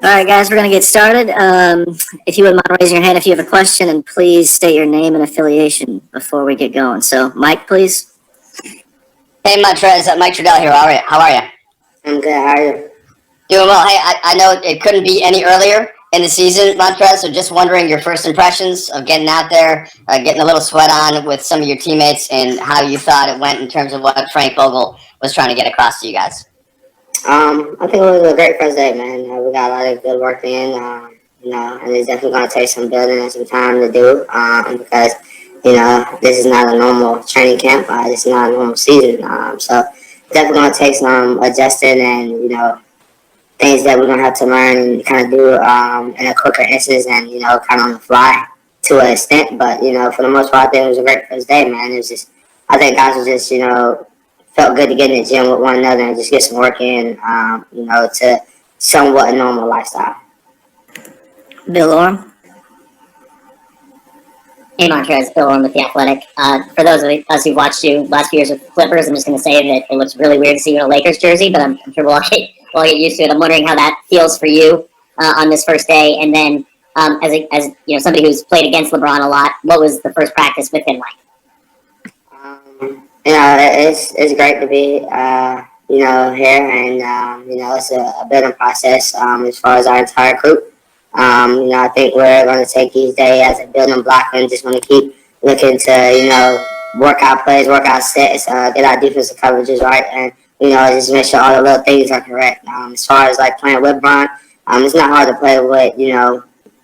All right, guys, we're going to get started. If you wouldn't mind raising your hand if you have a question, and please state your name and affiliation before we get going. So, Mike, please. Hey, Montrez, Mike Trudell here. How are you? I'm good. How are you? Doing well. Hey, I know it couldn't be any earlier in the season, Montrez, so just wondering your first impressions of getting out there, getting a little sweat on with some of your teammates, and how you thought it went in terms of what Frank Vogel was trying to get across to you guys. I think it was a great first day, man. We got a lot of good work in, and it's definitely going to take some building and some time to do, because, this is not a normal training camp. This is not a normal season. So it's definitely going to take some adjusting and, things that we're going to have to learn and kind of do in a quicker instance and, kind of on the fly to an extent. But, for the most part, I think it was a great first day, man. It was just, I think guys were just, felt good to get in the gym with one another and just get some work in, to somewhat a normal lifestyle. Bill Orm. Hey, Montrez, Bill Orm with The Athletic. For those of us who've watched you last few years with Clippers, I'm just going to say that it looks really weird to see you in a Lakers jersey, but I'm sure we'll get used to it. I'm wondering how that feels for you on this first day, and then as somebody who's played against LeBron a lot, what was the first practice with him like? It's great to be, here, and it's a building process as far as our entire group. I think we're going to take each day as a building block and just going to keep looking to, work out plays, work out sets, get our defensive coverages right, and just make sure all the little things are correct. As far as like playing with Bron, it's not hard to play with,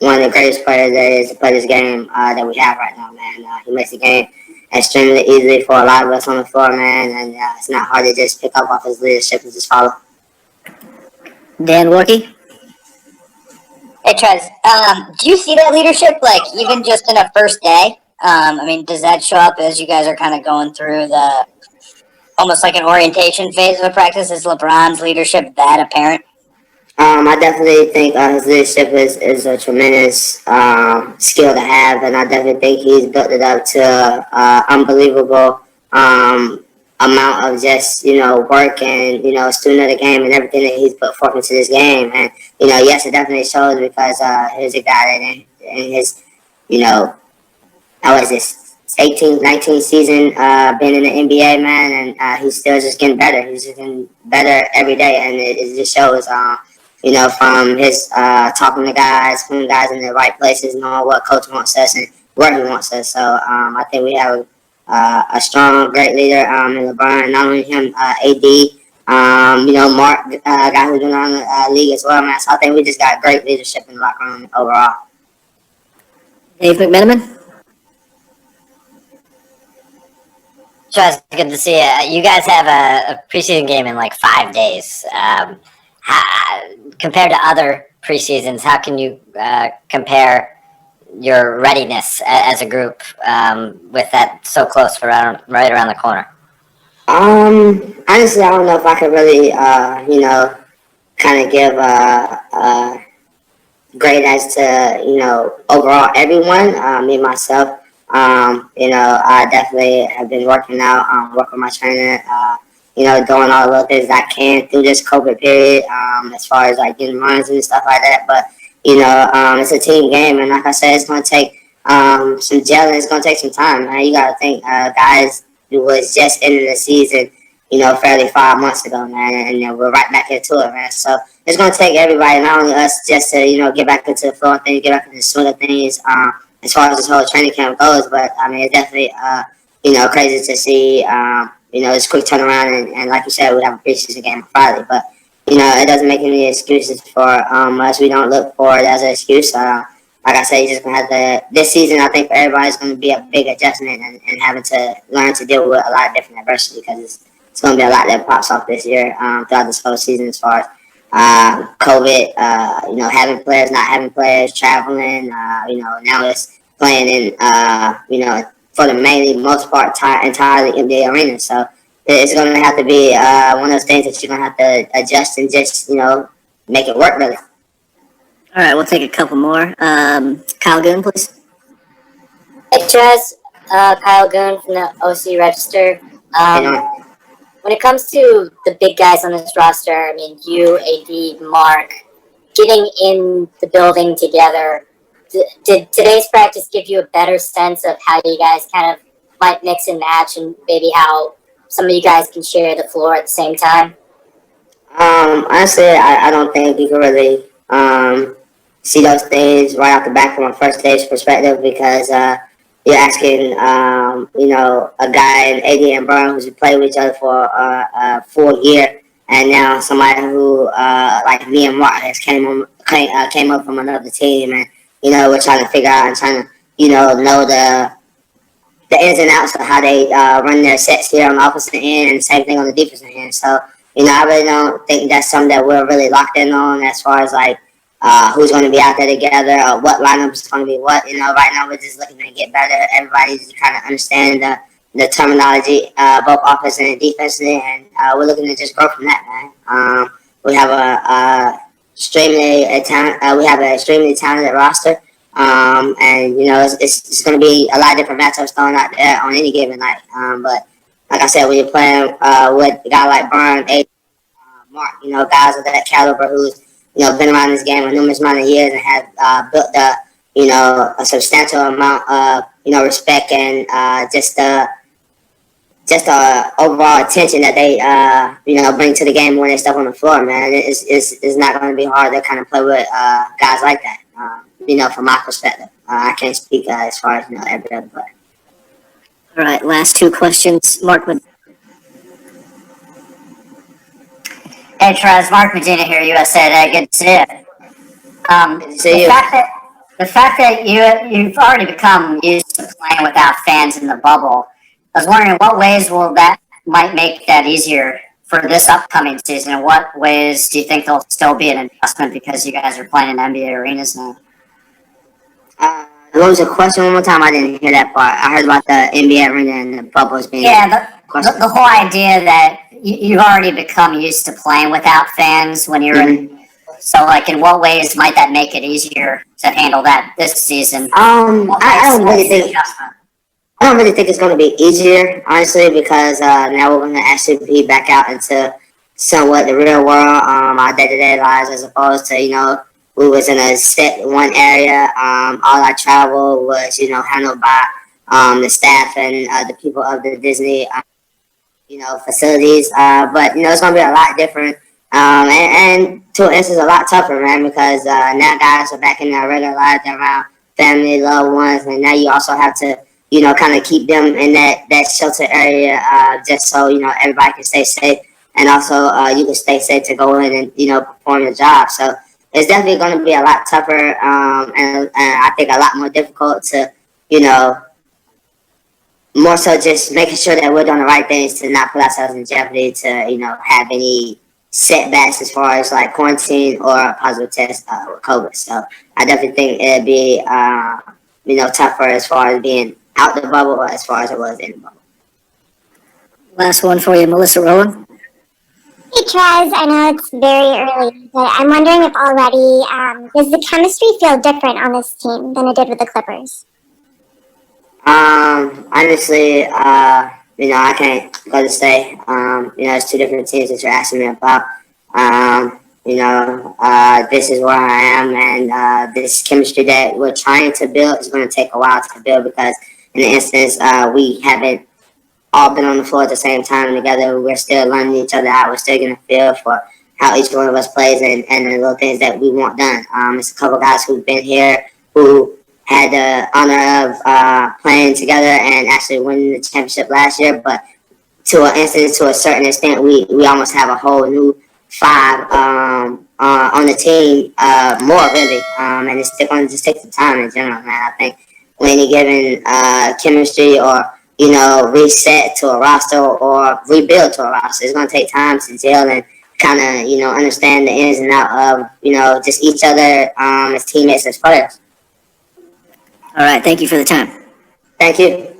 one of the greatest players that is to play this game that we have right now, man. He makes the game extremely easy for a lot of us on the floor, man, and it's not hard to just pick up off his leadership and just follow. Dan Workey. Hey, Trez, do you see that leadership, like, even just in a first day? Does that show up as you guys are kind of going through the almost like an orientation phase of a practice? Is LeBron's leadership that apparent? I definitely think his leadership is a tremendous skill to have, and I definitely think he's built it up to unbelievable amount of just work and student of the game and everything that he's put forth into this game. And yes, it definitely shows because he's a guy that in his how is this 18th, 19th season been in the NBA, man, and he's still just getting better. He's just getting better every day, and it just shows. From his talking to guys, putting guys in the right places, knowing what coach wants us and where he wants us. So I think we have a strong, great leader in LeBron. Not only him, AD, Mark, a guy who's been on the league as well, man. So I think we just got great leadership in the locker room overall. Dave McMenamin. Trez, good to see you. You guys have a preseason game in like 5 days. Compared to other preseasons, how can you compare your readiness as a group with that so close right around the corner? Honestly, I don't know if I could really, kind of give a grade as to, overall everyone, me, myself. I definitely have been working out, working with my trainer, doing all the little things I can through this COVID period, as far as like getting runs and stuff like that. But, it's a team game, and like I said, it's going to take some gelling. It's going to take some time, man. You got to think guys who was just ending the season, fairly 5 months ago, man, and then we're right back into it, man. So it's going to take everybody, not only us, just to, get back into the flow of things, get back into the swing of things, as far as this whole training camp goes. But, it's definitely, crazy to see, it's quick turnaround, and like you said, we have a preseason game on Friday. But, it doesn't make any excuses for us. We don't look for it as an excuse. Like I said, you just going to have to, this season, I think for everybody's going to be a big adjustment and having to learn to deal with a lot of different adversity because it's going to be a lot that pops off this year throughout this whole season as far as COVID, having players, not having players, traveling, now it's playing in, for the mainly most part entirely in the arena. So it's going to have to be one of those things that you're going to have to adjust and just, make it work really. All right, we'll take a couple more. Kyle Goon, please. Hey, Trez, Kyle Goon from the OC Register. When it comes to the big guys on this roster, you, AD, Mark, getting in the building together, did today's practice give you a better sense of how you guys kind of might mix and match, and maybe how some of you guys can share the floor at the same time? Honestly, I don't think you can really see those things right off the bat from a first stage perspective because you're asking, a guy in AD and Brown who's played with each other for a full year, and now somebody who, like me and Mark, has came up from another team, and we're trying to figure out and trying to, know the ins and outs of how they run their sets here on the offensive end, and same thing on the defensive end. So, I really don't think that's something that we're really locked in on as far as like who's going to be out there together or what lineup is going to be what. Right now we're just looking to get better. Everybody's kind of understanding the terminology, both offensively and defensively, and we're looking to just grow from that, man. We have an extremely talented roster. And it's going to be a lot of different matchups thrown out there on any given night. But like I said, when you're playing with a guy like Brian, Mark, guys of that caliber who's been around this game a numerous amount of years and have built a substantial amount of respect and just overall attention that they bring to the game when they step on the floor, man. It's not going to be hard to kind of play with guys like that. From my perspective, I can't speak as far as every other player. All right, last two questions, Mark. Hey, Trez, Mark Medina here, USA Today. Good to see you. Good to see you. The fact that you've already become used to playing without fans in the bubble, I was wondering in what ways might make that easier for this upcoming season. In what ways do you think there'll still be an adjustment because you guys are playing in NBA arenas now? What was the question one more time? I didn't hear that part. I heard about the NBA arena and the bubbles being. Yeah, the whole idea that you've already become used to playing without fans when you're in. So, like, in what ways might that make it easier to handle that this season? I don't really think it's going to be easier, honestly, because now we're going to actually be back out into somewhat the real world, our day-to-day lives, as opposed to we was in a set one area. All our travel was handled by the staff and the people of the Disney facilities. But it's going to be a lot different. And to an instance, a lot tougher, man, because now guys are back in their regular lives, they're around family, loved ones, and now you also have to, kind of keep them in that shelter area, just so, everybody can stay safe, and also you can stay safe to go in and, perform your job. So it's definitely going to be a lot tougher, and I think a lot more difficult to, more so just making sure that we're doing the right things to not put ourselves in jeopardy to, have any setbacks as far as like quarantine or a positive test with COVID. So I definitely think it'd be, tougher as far as being out the bubble as far as it was in the bubble. Last one for you, Melissa Rowland. Hey, Trez, I know it's very early, but I'm wondering if already, does the chemistry feel different on this team than it did with the Clippers? Honestly, I can't go to say. It's two different teams that you're asking me about. This is where I am, and this chemistry that we're trying to build is going to take a while to build because, in the instance, we haven't all been on the floor at the same time together. We're still learning each other out. We're still getting a feel for how each one of us plays and the little things that we want done. It's a couple guys who've been here who had the honor of playing together and actually winning the championship last year. But to a certain extent, we almost have a whole new five on the team, more really. And it's going to just take some time in general, man. I think when any given chemistry or reset to a roster or rebuild to a roster, it's going to take time to gel and kind of understand the ins and out of just each other as teammates, as players. All right, thank you for the time. Thank you.